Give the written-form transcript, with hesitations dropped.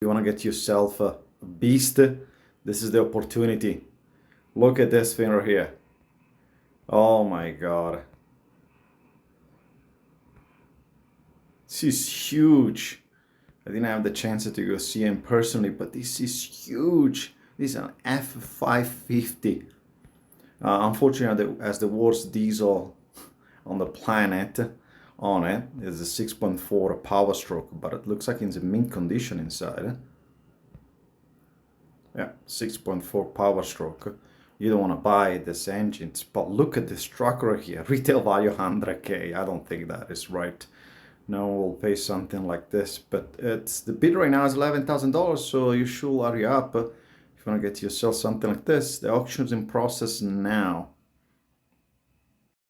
you want to get yourself a beast, this is the opportunity. Look at this thing right here. Oh my god. This is huge. I didn't have the chance to go see him personally, but this is huge. This is an F550. Unfortunately, as the worst diesel on the planet on it is a 6.4 Power Stroke, but it looks like it's in mint condition inside. Yeah, 6.4 Power Stroke. You don't want to buy this engine, but look at this truck right here. Retail value 100K. I don't think that is right. No one will pay something like this, but it's the bid right now is $11,000, so you should hurry up if you want to get yourself something like this. The auction's in process now.